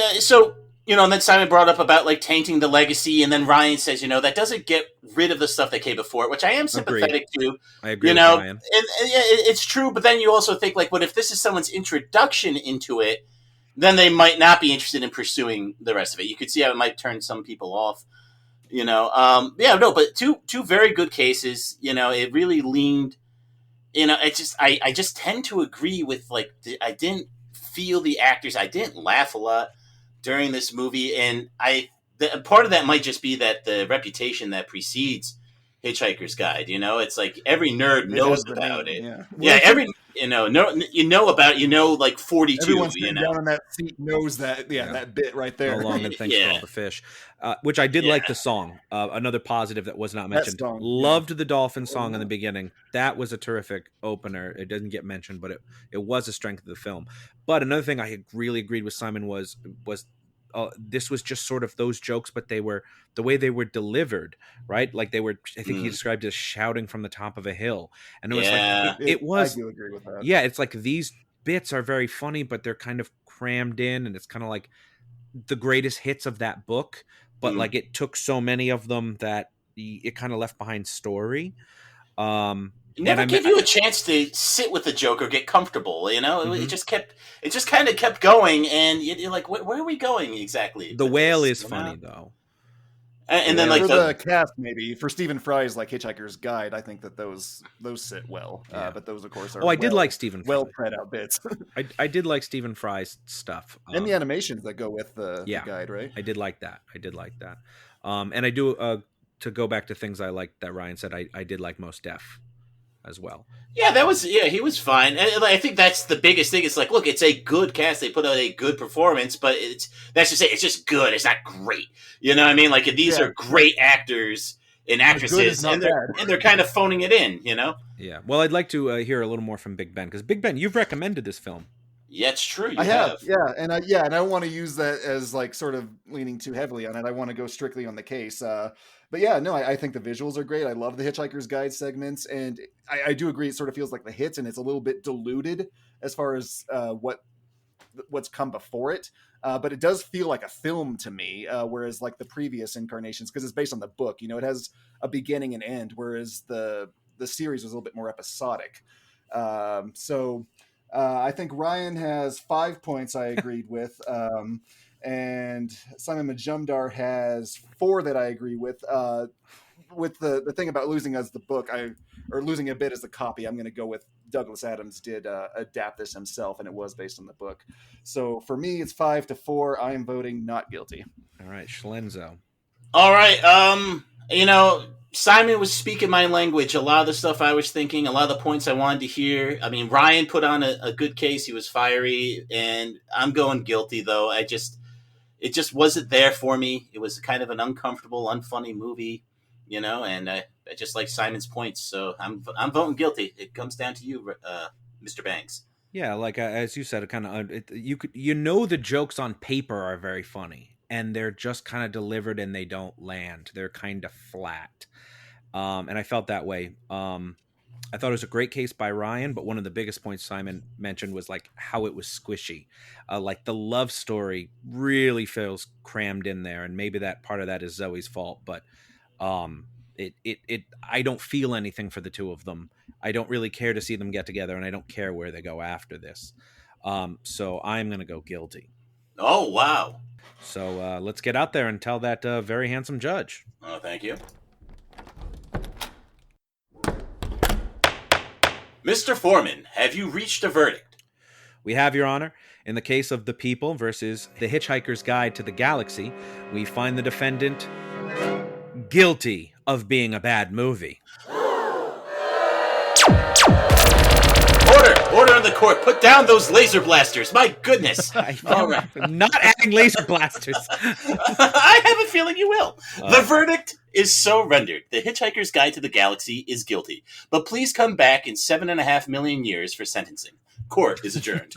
and then Simon brought up about like tainting the legacy, and then Ryan says, that doesn't get rid of the stuff that came before it, which I am sympathetic to. I agree with Ryan. And it's true, but then you also think like, what if this is someone's introduction into it? Then they might not be interested in pursuing the rest of it. You could see how it might turn some people off. But two very good cases. It really leaned. I just tend to agree with like I didn't feel the actors. I didn't laugh a lot during this movie, and part of that might just be that the reputation that precedes Hitchhiker's Guide. It's like every nerd knows about it. Yeah, every like 42. Everyone sitting down in that seat knows that. Yeah, that bit right there. How long and thanks for all the fish. Which I did like the song. Another positive that was not mentioned. Loved the dolphin song in the beginning. That was a terrific opener. It doesn't get mentioned, but it was a strength of the film. But another thing I really agreed with Simon was this was just sort of those jokes, but they were the way they were delivered, right? Like they were, I think he described it as shouting from the top of a hill. And it was it was, I do agree with that. Yeah. It's like these bits are very funny, but they're kind of crammed in, and it's kind of like the greatest hits of that book. But like it took so many of them that it kind of left behind story. Never give you a chance to sit with the joke or get comfortable. It just kind of kept going, and you're like, where are we going exactly? The whale is funny though, and then like for the cast, maybe for Stephen Fry's like Hitchhiker's Guide, I think that those sit well. But those of course are. I did like Stephen Fry. Well spread out bits. I did like Stephen Fry's stuff and the animations that go with the guide, right? I did like that. And I do to go back to things I liked that Ryan said. I did like Mos Def as well. Yeah, he was fine. And I think that's the biggest thing. It's like, look, it's a good cast. They put out a good performance, but that's to say it's just good. It's not great. You know what I mean? Like these are great actors and actresses, and they're kind of phoning it in, Yeah. Well, I'd like to hear a little more from Big Ben, because Big Ben, you've recommended this film. Yeah, it's true. I have. Yeah, and I don't want to use that as like sort of leaning too heavily on it. I want to go strictly on the case. But yeah, no, I think the visuals are great. I love the Hitchhiker's Guide segments, and I do agree. It sort of feels like the hits, and it's a little bit diluted as far as what's come before it. But it does feel like a film to me, whereas like the previous incarnations, because it's based on the book, it has a beginning and end, whereas the series was a little bit more episodic. I think Ryan has 5 points I agreed with. And Simon Majumdar has 4 that I agree with. With the thing about losing as the book, or losing a bit as the copy, I'm going to go with Douglas Adams did adapt this himself, and it was based on the book. So for me, it's 5-4. I am voting not guilty. All right, Schlenzo. All right. Simon was speaking my language. A lot of the stuff I was thinking, a lot of the points I wanted to hear. I mean, Ryan put on a good case. He was fiery, and I'm going guilty, though. It just wasn't there for me. It was kind of an uncomfortable, unfunny movie. and I just like Simon's points, so I'm voting guilty. It comes down to you, Mr. Banks. Yeah, like as you said, it kind of the jokes on paper are very funny, and they're just kind of delivered and they don't land. They're kind of flat, and I felt that way. I thought it was a great case by Ryan, but one of the biggest points Simon mentioned was like how it was squishy. Like the love story really feels crammed in there, and maybe that part of that is Zoe's fault, but I don't feel anything for the two of them. I don't really care to see them get together, and I don't care where they go after this. So I'm going to go guilty. Oh, wow. So let's get out there and tell that very handsome judge. Oh, thank you. Mr. Foreman, have you reached a verdict? We have, Your Honor. In the case of The People versus The Hitchhiker's Guide to the Galaxy, we find the defendant guilty of being a bad movie. Order in the court. Put down those laser blasters. My goodness. All right. I'm not adding laser blasters. I have a feeling you will. The verdict is so rendered. The Hitchhiker's Guide to the Galaxy is guilty. But please come back in 7.5 million years for sentencing. Court is adjourned.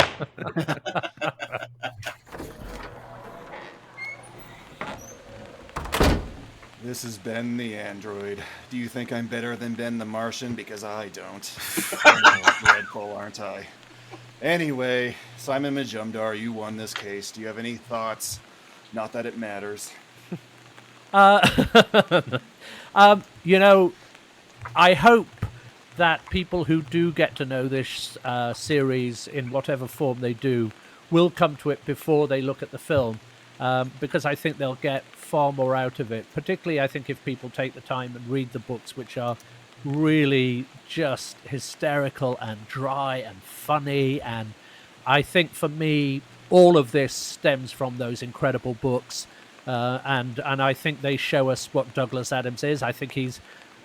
This is Ben the Android. Do you think I'm better than Ben the Martian? Because I don't. I'm dreadful, aren't I? Anyway, Simon Majumdar, you won this case. Do you have any thoughts? Not that it matters. I hope that people who do get to know this series in whatever form they do will come to it before they look at the film, because I think they'll get far more out of it. Particularly, I think if people take the time and read the books, which are really just hysterical and dry and funny. And I think for me, all of this stems from those incredible books. And I think they show us what Douglas Adams is. I think he's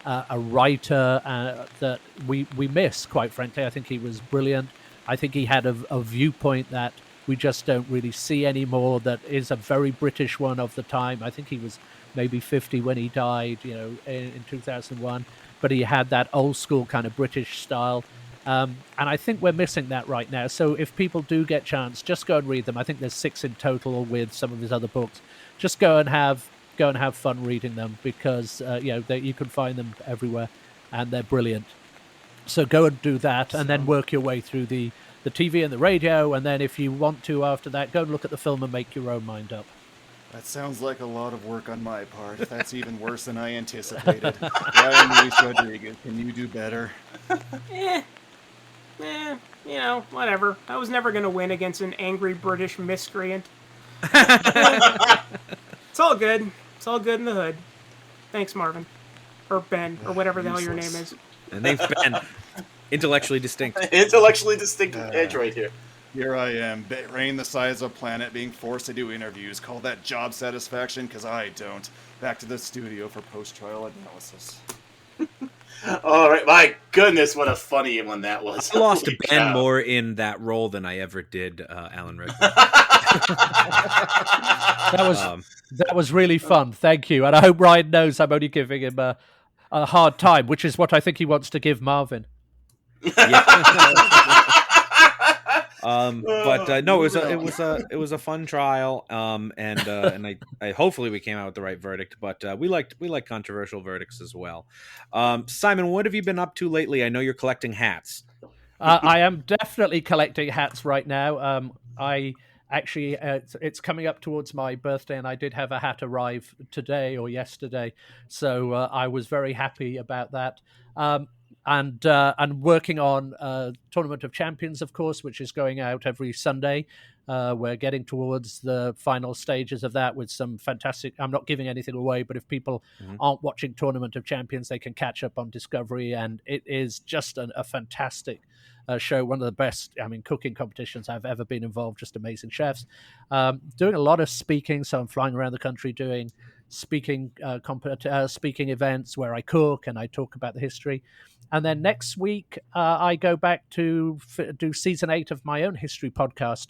a writer that we miss, quite frankly. I think he was brilliant. I think he had a viewpoint that we just don't really see anymore, that is a very British one of the time. I think he was maybe 50 when he died, in 2001. But he had that old school kind of British style. And I think we're missing that right now. So if people do get a chance, just go and read them. I think there's 6 in total with some of his other books. Just go and have fun reading them, because you can find them everywhere and they're brilliant. So go and do that, and then work your way through the TV and the radio, and then if you want to after that, go and look at the film and make your own mind up. That sounds like a lot of work on my part. That's even worse than I anticipated. Ryan Luis Rodriguez, can you do better? Whatever. I was never going to win against an angry British miscreant. It's all good. It's all good in the hood. Thanks, Marvin. Or Ben, or whatever the hell your name is. And name's Ben. Intellectually distinct. Intellectually distinct android here. Here I am, brain the size of a planet, being forced to do interviews. Call that job satisfaction? Because I don't. Back to the studio for post-trial analysis. All right, my goodness, what a funny one that was. I lost to Ben more in that role than I ever did Alan Rickman. That was really fun. Thank you, and I hope Ryan knows I'm only giving him a hard time, which is what I think he wants to give Marvin. No, it was a fun trial, and I hopefully we came out with the right verdict. But we like controversial verdicts as well. Simon, what have you been up to lately? I know you're collecting hats. I am definitely collecting hats right now. I actually it's coming up towards my birthday, and I did have a hat arrive today or yesterday, so I was very happy about that. And working on Tournament of Champions, of course, which is going out every Sunday. We're getting towards the final stages of that with some fantastic... I'm not giving anything away, but if people aren't watching Tournament of Champions, they can catch up on Discovery, and it is just a fantastic show, one of the best, cooking competitions I've ever been involved, just amazing chefs. Doing a lot of speaking, so I'm flying around the country doing speaking events where I cook and I talk about the history. And then next week, I go back to do season 8 of my own history podcast,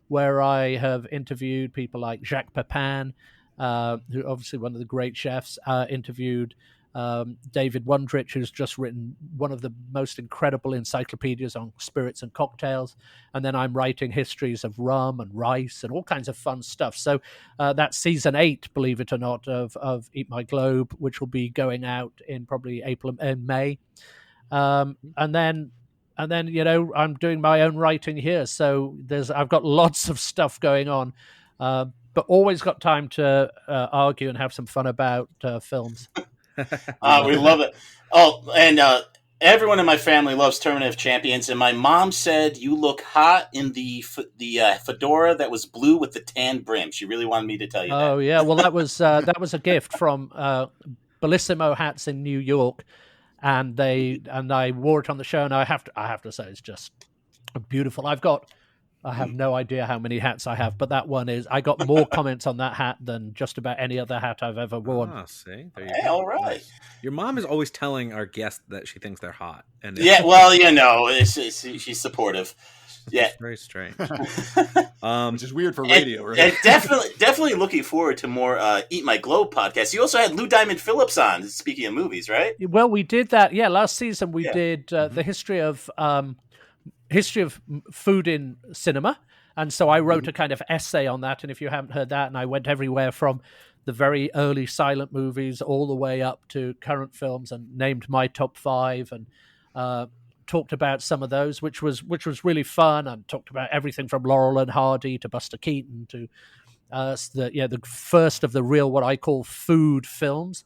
where I have interviewed people like Jacques Pepin, who obviously one of the great chefs, interviewed David Wondrich, who's just written one of the most incredible encyclopedias on spirits and cocktails. And then I'm writing histories of rum and rice and all kinds of fun stuff. So that's season 8, believe it or not, of Eat My Globe, which will be going out in probably April and May. And then I'm doing my own writing here. So I've got lots of stuff going on, but always got time to argue and have some fun about films. We love it. Oh, and everyone in my family loves Tournament of Champions, and my mom said you look hot in the fedora that was blue with the tan brim. She really wanted me to tell you that. Oh yeah, well that was a gift from Bellissimo Hats in New York, and I wore it on the show, and I have to say it's just beautiful. I have no idea how many hats I have, but that one I got more comments on that hat than just about any other hat I've ever worn. Ah, see? There you Hey, go. all right. Your mom is always telling our guests that she thinks they're hot. And Yeah, well, she's supportive. Yeah. It's very strange. Which is weird for radio, right? And definitely looking forward to more Eat My Globe podcast. You also had Lou Diamond Phillips on, speaking of movies, right? Well, we did that. Yeah, last season we did the history of food in cinema, and so I wrote a kind of essay on that. And if you haven't heard that, and I went everywhere from the very early silent movies all the way up to current films, and named my top 5 and talked about some of those, which was really fun, and talked about everything from Laurel and Hardy to Buster Keaton to the first of the real what I call food films.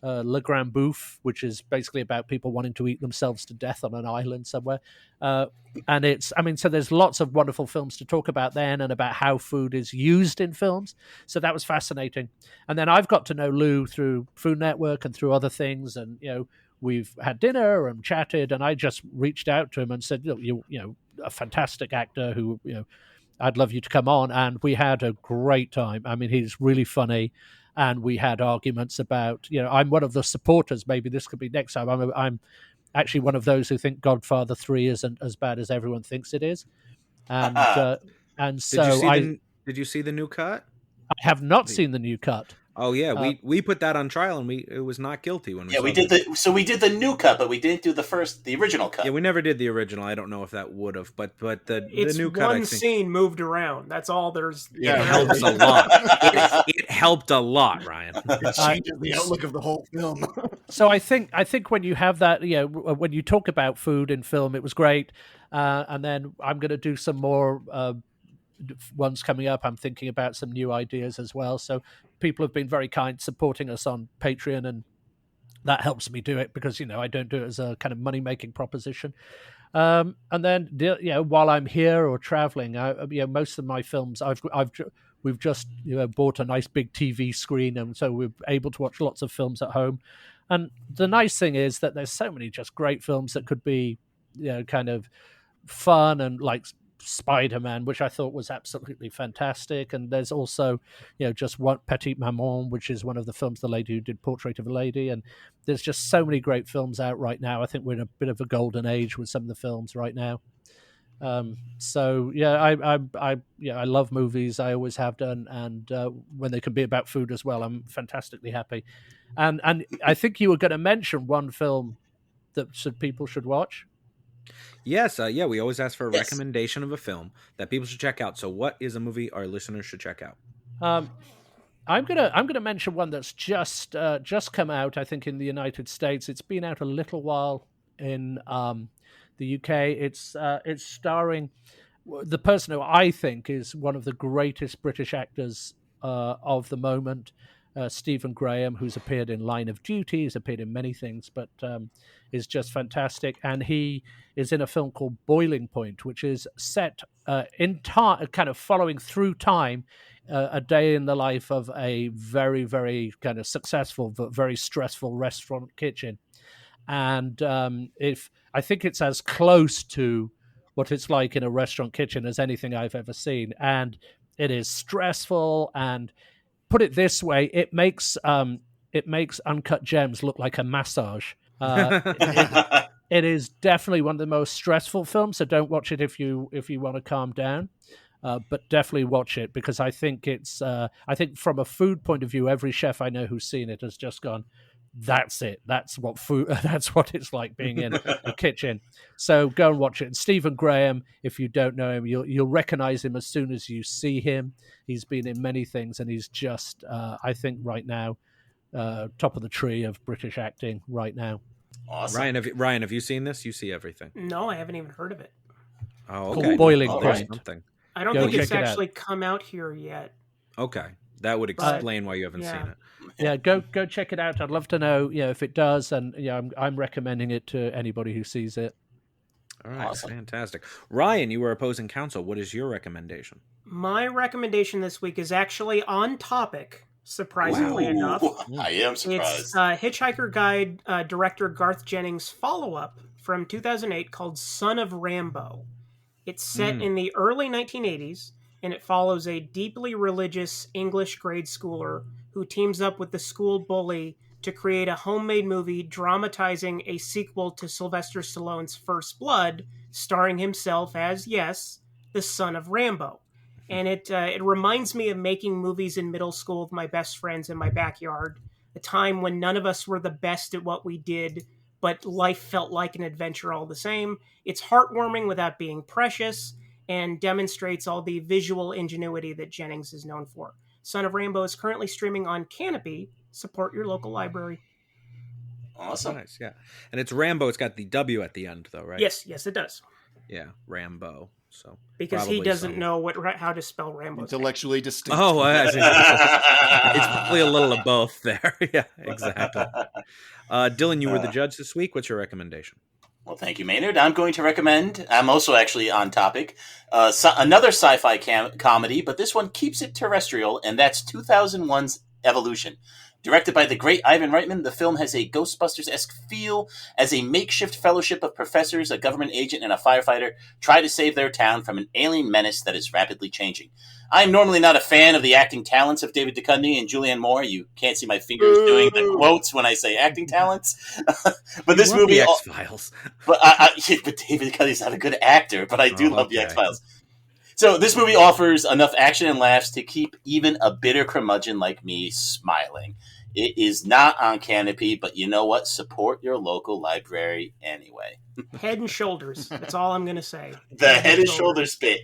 Le Grand Bouffe, which is basically about people wanting to eat themselves to death on an island somewhere. And so there's lots of wonderful films to talk about then, and about how food is used in films. So that was fascinating. And then I've got to know Lou through Food Network and through other things. And, we've had dinner and chatted, and I just reached out to him and said, you a fantastic actor who, I'd love you to come on. And we had a great time. I mean, he's really funny. And we had arguments about, I'm one of the supporters. Maybe this could be next time. I'm actually one of those who think Godfather 3 isn't as bad as everyone thinks it is. And so did you see the new cut? I have not seen the new cut. Oh yeah, we put that on trial, and it was not guilty when we. Yeah, saw we did the new cut, but we didn't do the original cut. Yeah, we never did the original. I don't know if that would have, but the new cut. One scene moved around. That's all there's. It helps a lot. It helped a lot, Ryan. It changes the outlook of the whole film. So I think when you have that, when you talk about food in film, it was great. And then I'm going to do some more ones coming up. I'm thinking about some new ideas as well. So people have been very kind supporting us on Patreon, and that helps me do it because, I don't do it as a kind of money-making proposition. And then, while I'm here or traveling, most of my films, we've just bought a nice big TV screen, and so we're able to watch lots of films at home. And the nice thing is that there's so many just great films that could be, kind of fun, and like Spider-Man, which I thought was absolutely fantastic. And there's also, just one Petite Maman, which is one of the films, the lady who did Portrait of a Lady. And there's just so many great films out right now. I think we're in a bit of a golden age with some of the films right now. I love movies. I always have done. And when they can be about food as well, I'm fantastically happy. And I think you were going to mention one film that people should watch. Yes, we always ask for a recommendation of a film that people should check out. So what is a movie our listeners should check out? I'm gonna mention one that's just come out, I think, in the United States. It's been out a little while in the UK. It's starring the person who I think is one of the greatest British actors of the moment, Stephen Graham, who's appeared in Line of Duty. He's appeared in many things, but is just fantastic. And he is in a film called Boiling Point, which is set in time, kind of following through time, a day in the life of a very, very kind of successful but very stressful restaurant kitchen. And I think it's as close to what it's like in a restaurant kitchen as anything I've ever seen. And it is stressful, and put it this way, it makes Uncut Gems look like a massage. It is definitely one of the most stressful films, so don't watch it if you want to calm down. But definitely watch it, because I think it's I think from a food point of view, every chef I know who's seen it has just gone, that's it. That's what food. That's what it's like being in a kitchen. So go and watch it. And Stephen Graham, if you don't know him, you'll recognize him as soon as you see him. He's been in many things, and he's just, I think, right now, top of the tree of British acting right now. Awesome. Ryan, have you seen this? You see everything. No, I haven't even heard of it. Oh, Called okay. Boiling There's Point. something. I don't Go think it's check it out. actually come out here yet. Okay, that would explain why you haven't seen it. Yeah, go check it out. I'd love to know, if it does, and I'm recommending it to anybody who sees it. All right, Awesome. fantastic. Ryan, you were opposing counsel. What is your recommendation? My recommendation this week is actually on topic, surprisingly enough. I am surprised. It's Hitchhiker Guide director Garth Jennings' follow-up from 2008 called Son of Rambo. It's set in the early 1980s, and it follows a deeply religious English grade schooler who teams up with the school bully to create a homemade movie dramatizing a sequel to Sylvester Stallone's First Blood, starring himself as, yes, the son of Rambo. And it reminds me of making movies in middle school with my best friends in my backyard, a time when none of us were the best at what we did, but life felt like an adventure all the same. It's heartwarming without being precious and demonstrates all the visual ingenuity that Jennings is known for. Son of Rambo is currently streaming on Canopy. Support your local library. Awesome. Nice, yeah. And it's Rambo. It's got the W at the end, though, right? Yes, it does. Yeah, Rambo. So Because he probably doesn't some- know how to spell Rambo. Intellectually distinct. Oh, I see. It's probably a little of both there. Yeah, exactly. Dylan, you were the judge this week. What's your recommendation? Well, thank you, Maynard. I'm going to recommend, I'm also actually on topic, another sci-fi comedy, but this one keeps it terrestrial, and that's 2001's Evolution. Directed by the great Ivan Reitman, the film has a Ghostbusters-esque feel as a makeshift fellowship of professors, a government agent, and a firefighter try to save their town from an alien menace that is rapidly changing. I'm normally not a fan of the acting talents of David Duchovny and Julianne Moore. You can't see my fingers doing the quotes when I say acting talents. But this movie... The X-Files. But David Duchovny's not a good actor, but I do love the X-Files. So this movie offers enough action and laughs to keep even a bitter curmudgeon like me smiling. It is not on Canopy, but you know what? Support your local library anyway. Head and shoulders. That's all I'm going to say. The head and shoulders bit.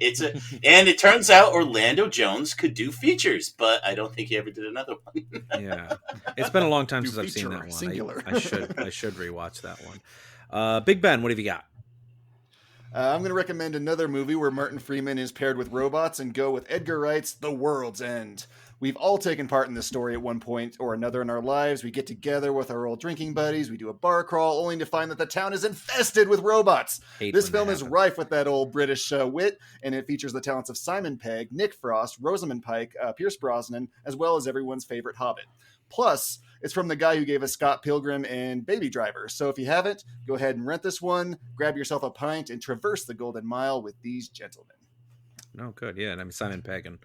And it turns out Orlando Jones could do features, but I don't think he ever did another one. Yeah, it's been a long time Do since I've seen feature, that one. singular. I should rewatch that one. Big Ben, what have you got? I'm going to recommend another movie where Martin Freeman is paired with robots and go with Edgar Wright's The World's End. We've all taken part in this story at one point or another in our lives. We get together with our old drinking buddies. We do a bar crawl only to find that the town is infested with robots. This film is rife with that old British wit, and it features the talents of Simon Pegg, Nick Frost, Rosamund Pike, Pierce Brosnan, as well as everyone's favorite Hobbit. Plus, it's from the guy who gave us Scott Pilgrim and Baby Driver. So if you haven't, go ahead and rent this one, grab yourself a pint, and traverse the Golden Mile with these gentlemen. No, good. Yeah, and I mean, Simon Pegg and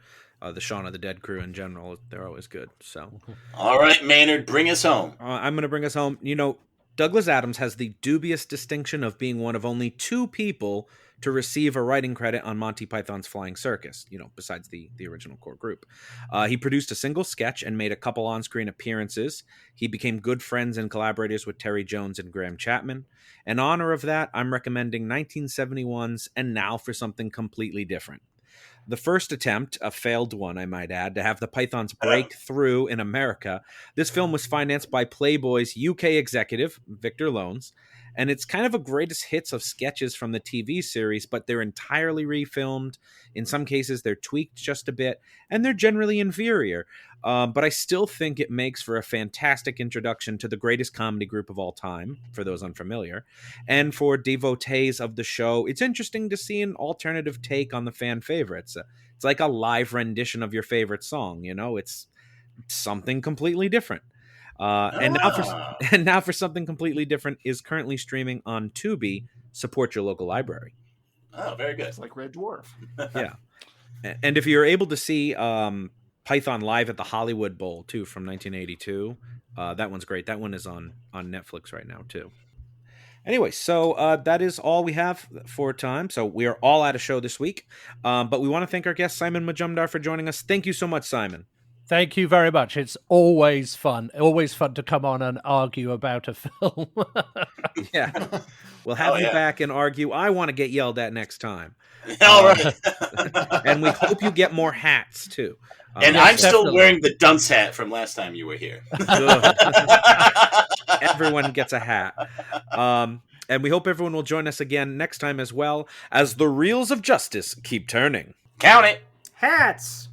the Shaun of the Dead crew in general, they're always good. So, all right, Maynard, bring us home. I'm going to bring us home. You know, Douglas Adams has the dubious distinction of being one of only 2 people to receive a writing credit on Monty Python's Flying Circus, besides the original core group. He produced a single sketch and made a couple on-screen appearances. He became good friends and collaborators with Terry Jones and Graham Chapman. In honor of that, I'm recommending 1971's And Now for Something Completely Different. The first attempt, a failed one, I might add, to have the Pythons break through in America. This film was financed by Playboy's UK executive, Victor Loans, and it's kind of a greatest hits of sketches from the TV series, but they're entirely refilmed. In some cases, they're tweaked just a bit, and they're generally inferior. But I still think it makes for a fantastic introduction to the greatest comedy group of all time, for those unfamiliar. And for devotees of the show, it's interesting to see an alternative take on the fan favorites. It's like a live rendition of your favorite song, It's something completely different. And now for something completely different is currently streaming on Tubi. Support your local library. Oh, very good. It's like Red Dwarf. Yeah. And if you're able to see Python live at the Hollywood Bowl, too, from 1982, that one's great. That one is on Netflix right now, too. Anyway, so that is all we have for time. So we are all out of show this week. But we want to thank our guest, Simon Majumdar, for joining us. Thank you so much, Simon. Thank you very much. It's always fun. Always fun to come on and argue about a film. Yeah. We'll have you back and argue. I want to get yelled at next time. All right. And we hope you get more hats, too. And I'm still wearing the dunce hat from last time you were here. Good. Everyone gets a hat. And we hope everyone will join us again next time as well, as the reels of justice keep turning. Count it. Hats!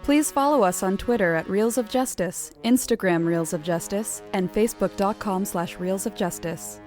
Please follow us on Twitter at Reels of Justice, Instagram Reels of Justice, and Facebook.com/Reels of Justice.